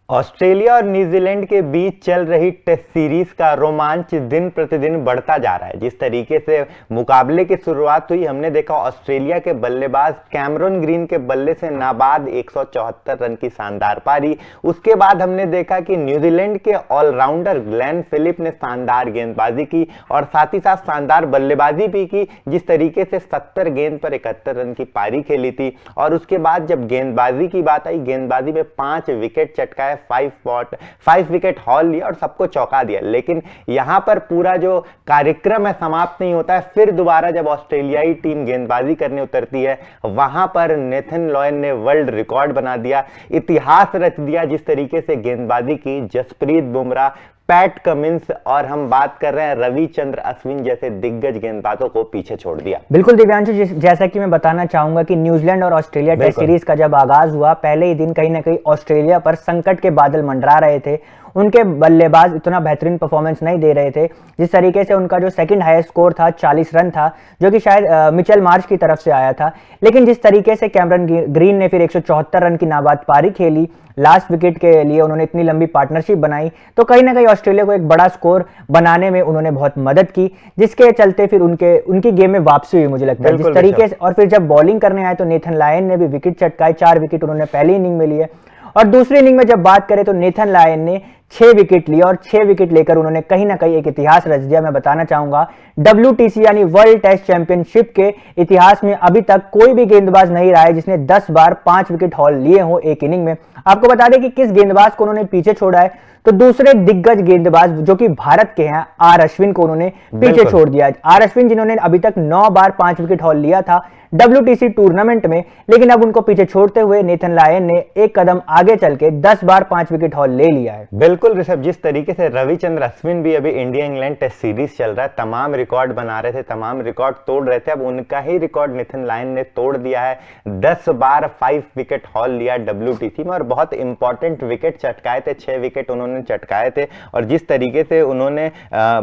Australia और New Zealand के बीच चल रही टेस्ट सीरीज का रोमांच दिन प्रतिदिन बढ़ता जा रहा है। जिस तरीके से मुकाबले की शुरुआत हुई, हमने देखा ऑस्ट्रेलिया के बल्लेबाज कैमरन ग्रीन के बल्ले से नाबाद 174 रन की शानदार पारी। उसके बाद हमने देखा कि न्यूजीलैंड के ऑलराउंडर ग्लेन फिलिप ने शानदार गेंदबाजी की और साथ ही साथ शानदार बल्लेबाजी भी की। जिस तरीके से 70 गेंद पर 71 रन की पारी खेली थी और उसके बाद जब गेंदबाजी की बात आई, गेंदबाजी में 5 विकेट चटकाए, 5 विकेट हॉल लिया और सबको चौंका दिया। लेकिन यहां पर पूरा जो कार्यक्रम है समाप्त नहीं होता है। फिर दोबारा जब ऑस्ट्रेलियाई टीम गेंदबाजी करने उतरती है, वहां पर नेथन लॉयन ने वर्ल्ड रिकॉर्ड बना दिया, इतिहास रच दिया। जिस तरीके से गेंदबाजी की जसप्रीत बुमराह, पैट कमिंस और हम बात कर रहे हैं रविचंद्र अश्विन जैसे दिग्गज गेंदबाजों को पीछे छोड़ दिया। बिल्कुल दिव्यांशु, जैसा कि मैं बताना चाहूंगा कि न्यूजीलैंड और ऑस्ट्रेलिया टेस्ट सीरीज का जब आगाज हुआ, पहले ही दिन कहीं ना कहीं ऑस्ट्रेलिया पर संकट के बादल मंडरा रहे थे। उनके बल्लेबाज इतना बेहतरीन परफॉर्मेंस नहीं दे रहे थे। जिस तरीके से उनका जो सेकंड हाईएस्ट स्कोर था 40 रन था, जो कि शायद मिचेल मार्श की तरफ से आया था। लेकिन जिस तरीके से कैमरन ग्रीन ने फिर 174 रन की नाबाद पारी खेली, लास्ट विकेट के लिए उन्होंने इतनी लंबी पार्टनरशिप बनाई, तो कहीं ना कहीं ऑस्ट्रेलिया को एक बड़ा स्कोर बनाने में उन्होंने बहुत मदद की, जिसके चलते फिर उनकी गेम में वापसी हुई मुझे लगता है जिस तरीके से। और फिर जब बॉलिंग करने आए तो नेथन लायन ने भी विकेट चटकाए, 4 विकेट उन्होंने पहली इनिंग में लिए। और दूसरी इनिंग में जब बात करें तो नेथन लायन ने 6 विकेट लिए और 6 विकेट लेकर उन्होंने कहीं ना कहीं एक इतिहास रच दिया। मैं बताना चाहूंगा WTC यानी वर्ल्ड टेस्ट चैंपियनशिप के इतिहास में अभी तक कोई भी गेंदबाज नहीं रहा है जिसने 10 बार 5 विकेट हॉल लिए हो एक इनिंग में। आपको बता दें कि किस गेंदबाज को उन्होंने पीछे छोड़ा है, तो दूसरे दिग्गज गेंदबाज जो कि भारत के हैं आर अश्विन को उन्होंने पीछे छोड़ दिया। आर अश्विन जिन्होंने अभी तक 9 बार 5 विकेट हॉल लिया था WTC टूर्नामेंट में, लेकिन अब उनको पीछे छोड़ते हुए नेथन लायन ने एक कदम आगे चल के 10 बार 5 विकेट हॉल ले लिया है। बिल्कुल ऋषभ, जिस तरीके से रविचंद्र अश्विन भी अभी इंडिया इंग्लैंड टेस्ट सीरीज चल रहा है, तमाम रिकॉर्ड बना रहे थे, तमाम रिकॉर्ड तोड़ रहे थे। अब उनका ही रिकॉर्ड नेथन लायन ने तोड़ दिया है। 10 बार 5 विकेट हॉल लिया WTC में और बहुत इंपॉर्टेंट विकेट चटकाए थे, 6 विकेट उन्होंने चटकाए थे। और जिस तरीके से उन्होंने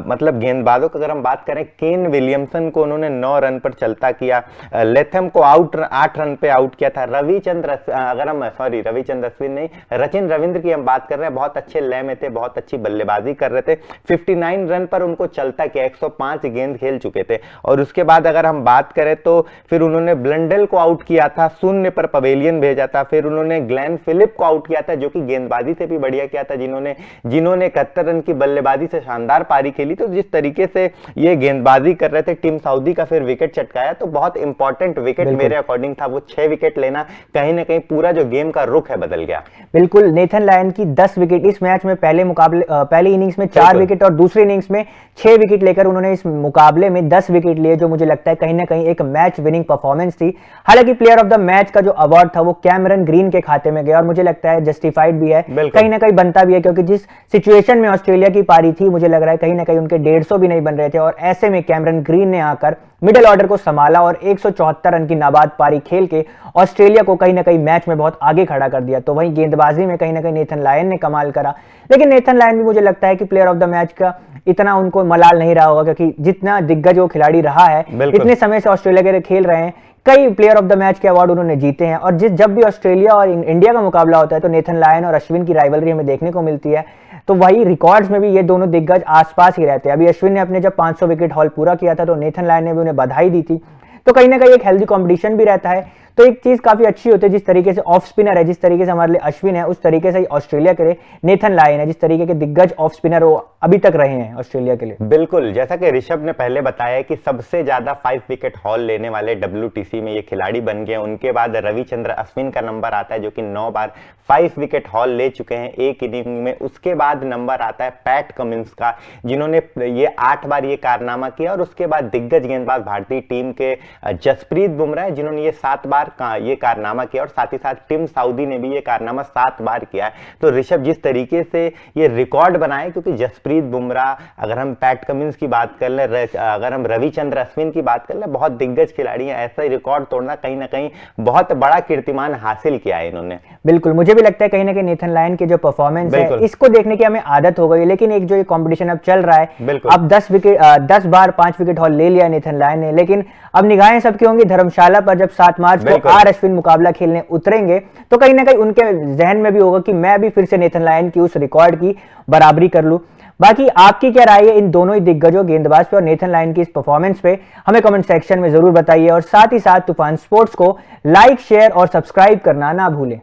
मतलब गेंदबाजों की अगर हम बात करें, केन विलियमसन को उन्होंने 9 रन पर चलता किया, लेथम को 8 रन पे आउट किया था। रविचंद्र अश्विन नहीं, रचिन रविंद्र की हम बात कर रहे हैं, बहुत अच्छे लय में थे, बहुत अच्छी बल्लेबाजी कर रहे थे। 59 रन पर उनको चलता किया, 105 गेंद खेल चुके थे। और उसके बाद अगर हम बात करें तो फिर उन्होंने ब्लंडेल को आउट किया था, 0 पर पवेलियन भेजा था। फिर उन्होंने ग्लेन फिलिप को आउट किया था, जो कि गेंदबाजी से भी बढ़िया किया था, जिन्होंने 71 रन की बल्लेबाजी से शानदार पारी खेली। तो जिस तरीके से ये गेंदबाजी कर रहे थे, टीम सऊदी का फिर विकेट चटकाया, तो बहुत इंपॉर्टेंट विकेट मेरे अकॉर्डिंग था वो। 6 विकेट लेना कहीं ना कहीं पूरा जो गेम का रुख है बदल गया। बिल्कुल, नेथन लायन की 10 विकेट इस मैच में, पहली इनिंग्स में 4 विकेट और दूसरी इनिंग्स में 6 विकेट लेकर उन्होंने इस मुकाबले में 10 विकेट लिए, जो मुझे लगता है कहीं ना कहीं एक मैच विनिंग परफॉर्मेंस थी। हालांकि प्लेयर ऑफ द मैच का जो अवार्ड था वो कैमरन ग्रीन के खाते में गया और मुझे लगता है जस्टिफाइड भी है, कहीं ना कहीं बनता भी है, क्योंकि जिस सिचुएशन में ऑस्ट्रेलिया की पारी थी, मुझे लग रहा है कहीं ना कहीं उनके 150 भी नहीं बन रहे थे और ऐसे में कैमरन ग्रीन ने आकर मिडिल ऑर्डर को संभाला और 174 रन की नाबाद पारी खेल के ऑस्ट्रेलिया को कहीं ना कहीं मैच में बहुत आगे खड़ा कर दिया। तो वहीं गेंदबाजी में कहीं ना कहीं नेथन लायन ने कमाल करा, लेकिन नेथन लायन भी मुझे लगता है कि प्लेयर ऑफ द मैच का इतना उनको मलाल नहीं रहा होगा, क्योंकि जितना दिग्गज वो खिलाड़ी रहा है, इतने समय से ऑस्ट्रेलिया के लिए खेल रहे हैं, कई प्लेयर ऑफ द मैच के अवार्ड उन्होंने जीते हैं। और जब भी ऑस्ट्रेलिया और इंडिया का मुकाबला होता है तो नेथन लायन और अश्विन की राइवलरी हमें देखने को मिलती है। तो वही रिकॉर्ड्स में भी ये दोनों दिग्गज आसपास ही रहते हैं। अभी अश्विन ने अपने जब 500 विकेट हॉल पूरा किया था तो नेथन लायन ने भी उन्हें बधाई दी थी। तो कहीं ना कहीं एक हेल्दी कंपटीशन भी रहता है, तो एक चीज काफी अच्छी होती है। जिस तरीके से ऑफ स्पिनर है, जिस तरीके से हमारे लिए अश्विन है, उस तरीके से ऑस्ट्रेलिया के लिए नेथन लायन है, जिस तरीके के दिग्गज ऑफ स्पिनर वो अभी तक रहे हैं ऑस्ट्रेलिया के लिए। बिल्कुल, जैसा कि ऋषभ ने पहले बताया कि सबसे ज्यादा 5 विकेट हॉल लेने वाले WTC में ये खिलाड़ी बन गए। उनके बाद रविचंद्र अश्विन का नंबर आता है, जो कि 9 बार 5 विकेट हॉल ले चुके हैं एक इनिंग में। उसके बाद नंबर आता है पैट कमिंस का, जिन्होंने ये 8 बार ये कारनामा किया। और उसके बाद दिग्गज गेंदबाज भारतीय टीम के जसप्रीत बुमराह, जिन्होंने ये 7 बार ये कारनामा किया और साथ ही साथ टीम सऊदी ने भी ये कारनामा 7 बार किया है। तो ऋषभ, जिस तरीके से ये रिकॉर्ड बनाए, क्योंकि जसप्रीत बुमराह, अगर हम पैट कमिंस की बात कर लें, अगर हम रविचंद्र अश्विन की बात कर लें, बहुत दिग्गज खिलाड़ी हैं। ऐसा रिकॉर्ड तोड़ना कहीं ना कहीं बहुत बड़ा कीर्तिमान हासिल किया है इन्होंने। बिल्कुल, मुझे भी लगता है कहीं ना कहीं नेथन लायन के जो परफॉर्मेंस है, इसको देखने की हमें आदत हो गई। लेकिन एक जो ये कंपटीशन अब चल रहा है, अब 10 बार 5 विकेट हॉल ले लिया नेथन लायन ने, लेकिन अब निगाहें सबकी होंगी धर्मशाला पर, जब 7 मार्च वो आर अश्विन मुकाबला खेलने उतरेंगे तो कहीं ना कहीं उनके जहन में भी होगा कि मैं भी फिर से नेथन लायन की उस रिकॉर्ड की बराबरी कर लूं। बाकी आपकी क्या राय है इन दोनों ही दिग्गजों गेंदबाज पे और नेथन लायन की इस परफॉर्मेंस पे, हमें कमेंट सेक्शन में जरूर बताइए और साथ ही साथ तूफान स्पोर्ट्स को लाइक, शेयर और सब्सक्राइब करना ना भूलें।